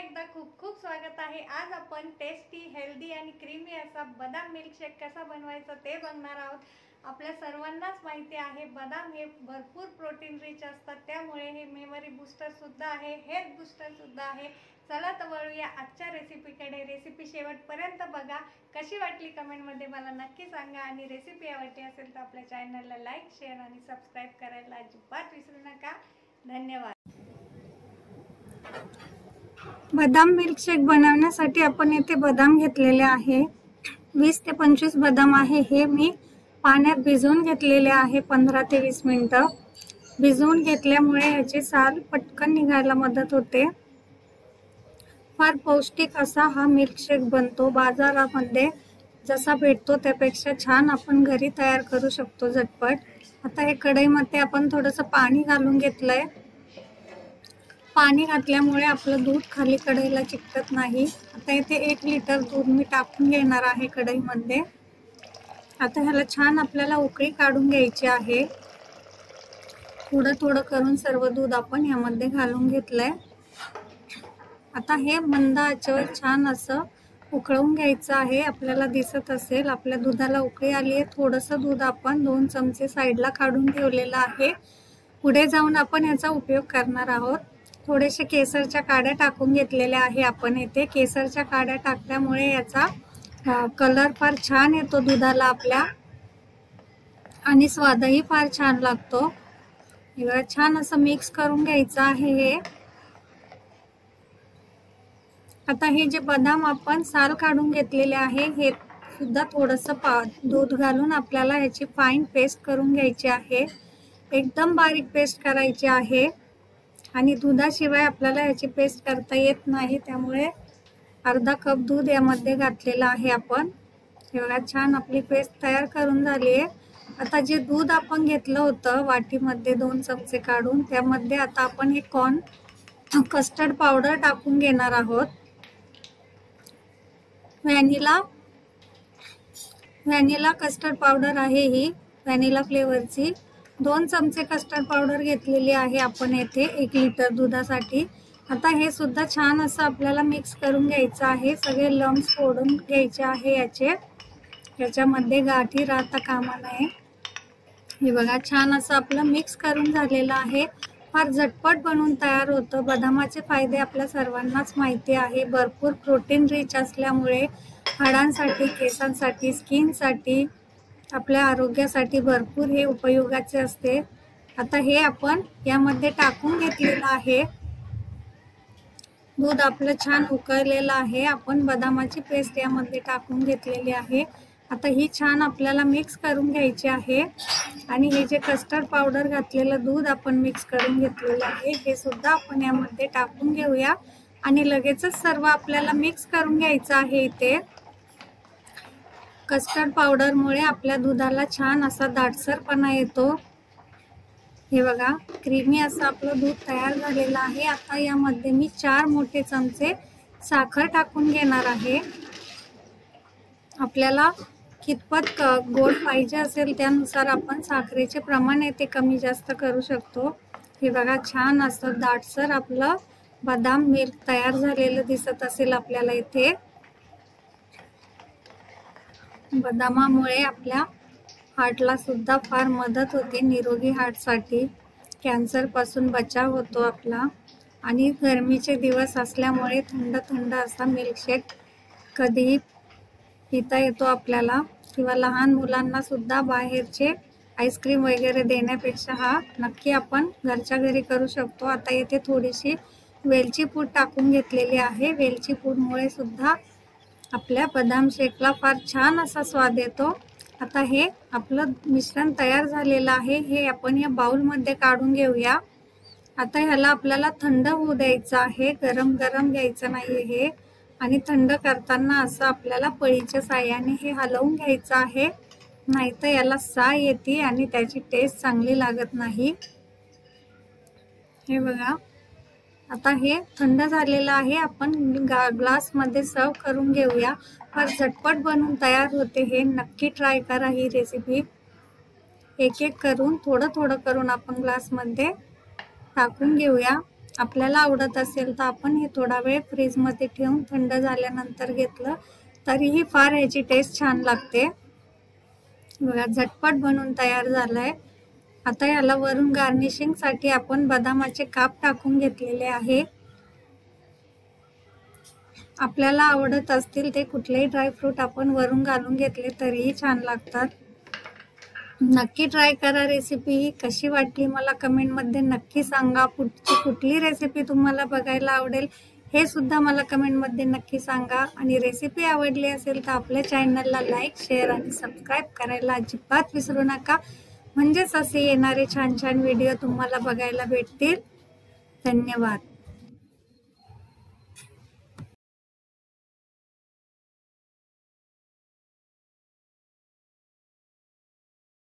एकदा खूप खूप स्वागत आहे। आज आपण टेस्टी हेल्दी आणि क्रीमी असा बदाम मिल्कशेक कसा बनवायचा ते बघणार आहोत। आपल्या सर्वांनाच माहिती आहे बदाम हे भरपूर प्रोटीन रिच असतात, त्यामुळे हे मेमरी बूस्टर सुद्धा आहे, हेल्थ बूस्टर सुद्धा आहे। चला तर वळूया आजच्या रेसिपीकडे। रेसिपी शेवटपर्यंत बघा। कशी वाटली कमेंटमध्ये मला नक्की सांगा आणि रेसिपी आवडली असेल तर आपल्या चॅनलला लाईक, शेअर आणि सबस्क्राईब करायला अजिबात विसरू नका। धन्यवाद। बदाम मिल्कशेक बनवण्यासाठी आपण येथे बदाम घेतलेले आहे। 20 ते 25 बदाम आहे। हे मी पाण्यात भिजवून घेतलेले आहे 15 ते 20 मिनिटं। भिजवून घेतल्यामुळे याची साल पटकन निघायला मदत होते। फार पौष्टिक असा हा मिल्कशेक बनतो। बाजारामध्ये जसा भेटतो त्यापेक्षा छान आपण घरी तयार करू शकतो झटपट। आता हे कढईमध्ये आपण थोडंसं पाणी घालून घेतलंय। पाणी घातल्यामुळे आपलं दूध खाली कढईला चिकटत नाही। आता इथे 1 लिटर दूध मी टाकून घेणार आहे कढईमध्ये। आता ह्याला छान आपल्याला उकळी काढून घ्यायची आहे। थोडं थोडं करून सर्व दूध आपण यामध्ये घालून घेतलंय। आता हे मंद आचेवर छान असं उकळून घ्यायचं आहे। आपल्याला दिसत असेल आपल्या दुधाला उकळी आली आहे। थोडंसं दूध आपण 2 चमचे साईडला काढून ठेवलेलं आहे। पुढे जाऊन आपण याचा उपयोग करणार आहोत। थोडेसे केसरच्या काड्या टाकून घेतलेल्या आहे आपण इथे। केसरच्या काड्या टाकल्यामुळे याचा कलर फार छान येतो दुधाला आपल्या आणि स्वादही फार छान लागतो। हे छान असं मिक्स करून घ्यायचं आहे हे। आता हे जे बदाम आपण साल काढून घेतलेले आहे हे सुद्धा थोडंसं दूध घालून आपल्याला याची फाईन पेस्ट करून घ्यायची आहे। एकदम बारीक पेस्ट करायची आहे आणि दुधाशिवाय आपल्याला याची पेस्ट करता येत नाही, त्यामुळे अर्धा कप दूध यामध्ये घातलेलं आहे आपण। हे बघा छान आपली पेस्ट तयार करून झाली आहे। आता जे दूध आपण घेतलं होतं वाटीमध्ये 2 चमचे काढून, त्यामध्ये आता आपण हे कस्टर्ड पावडर टाकून घेणार आहोत। व्हॅनिला कस्टर्ड पावडर आहे ही व्हॅनिला फ्लेवरची। 2 चमचे कस्टर्ड पावडर घेतलेली आहे आपण येथे 1 लिटर दुधासाठी। आता हे सुद्धा छान असं आपल्याला मिक्स करून घ्यायचं आहे। सगळे लम्स फोडून घ्यायचे आहे याच्यामध्ये गाठी राहता कामा नये। हे बघा छान असं आपलं मिक्स करून झालेलं आहे। फार झटपट बनवून तयार होतं। बदामाचे फायदे आपल्या सर्वांनाच माहिती आहे। भरपूर प्रोटीन रिच असल्यामुळे हाडांसाठी, केसांसाठी, स्किनसाठी, आपल्या आरोग्यासाठी भरपूर हे उपयोगाचे असते। आता हे आपण यामध्ये टाकून घेतलेलं आहे। दूध आपलं छान उकळलेलं आहे। आपण बदामाची पेस्ट यामध्ये टाकून घेतलेली आहे। आता ही छान आपल्याला मिक्स करून घ्यायची आहे आणि हे जे कस्टर्ड पावडर घातलेलं दूध आपण मिक्स करून घेतलेलं आहे हे सुद्धा आपण यामध्ये टाकून घेऊया आणि लगेचच सर्व आपल्याला मिक्स करून घ्यायचं आहे। इथे कस्टर्ड पावडरमुळे आपल्या दुधाला छान असा दाटसरपणा येतो। हे बघा क्रीमी असं आपलं दूध तयार झालेलं आहे। आता यामध्ये मी 4 मोठे चमचे साखर टाकून घेणार आहे। आपल्याला कितपत गोड पाहिजे असेल त्यानुसार आपण साखरेचे प्रमाण येथे कमी जास्त करू शकतो। हे बघा छान असं दाटसर आपलं बदाम मिल्क तयार झालेलं दिसत असेल आपल्याला इथे। बदामामुळे आपल्या हार्टला सुद्धा फार मदत होते, निरोगी हार्टसाठी। कॅन्सर पासून बचाव होतो आपला आणि गरमीचे दिवस असल्यामुळे थंड थंड असा मिल्कशेक कधीही पिता येतो आपल्याला, किंवा लहान मुलांना सुद्धा बाहेरचे आईस्क्रीम वगैरे देण्यापेक्षा हा नक्की आपण घरच्या घरी करू शकतो। आता येथे थोडीशी वेलची पूड टाकून घेतलेली आहे। वेलची पूडमुळे सुद्धा आपल्या बदाम शेकला फार छान असा स्वाद येतो। आता हे आपलं मिश्रण तयार झालेलं आहे। हे आपण या बाउलमध्ये काढून घेऊया। आता ह्याला आपल्याला थंड होऊ द्यायचं आहे, गरम गरम घ्यायचं नाही हे। आणि थंड करताना असं आपल्याला पळीच्या साहाय्याने हे हलवून घ्यायचं आहे, नाहीतर याला साय येते आणि त्याची टेस्ट चांगली लागत नाही। हे बघा आता हे थंड झालेलं आहे। आपण ग्लासमध्ये सर्व करून घेऊया। फार झटपट बनवून तयार होते हे। नक्की ट्राय करा ही रेसिपी। एक एक करून थोडं थोडं करून आपण ग्लासमध्ये टाकून घेऊया आपल्याला आवडत असेल तर आपण हे थोडा वेळ फ्रीजमध्ये ठेवून थंड झाल्यानंतर घेतलं तरीही फार ह्याची टेस्ट छान लागते। बघा झटपट बनून तयार झालंय। आता याला वरून गार्निशिंगसाठी आपण बदामाचे काप टाकून घेतलेले आहे। आपल्याला आवडत असतील ते कुठलेही ड्रायफ्रूट आपण वरून घालून घेतले तरीही छान लागतात। नक्की ट्राय करा रेसिपी। कशी वाटली मला कमेंटमध्ये नक्की सांगा। पुढची कुठली रेसिपी तुम्हाला बघायला आवडेल हे सुद्धा मला कमेंटमध्ये नक्की सांगा। आणि रेसिपी आवडली असेल तर आपल्या चॅनलला लाईक, शेअर आणि सबस्क्राईब करायला अजिबात विसरू नका, म्हणजेच असे येणारे छान छान व्हिडिओ तुम्हाला बघायला भेटतील। धन्यवाद।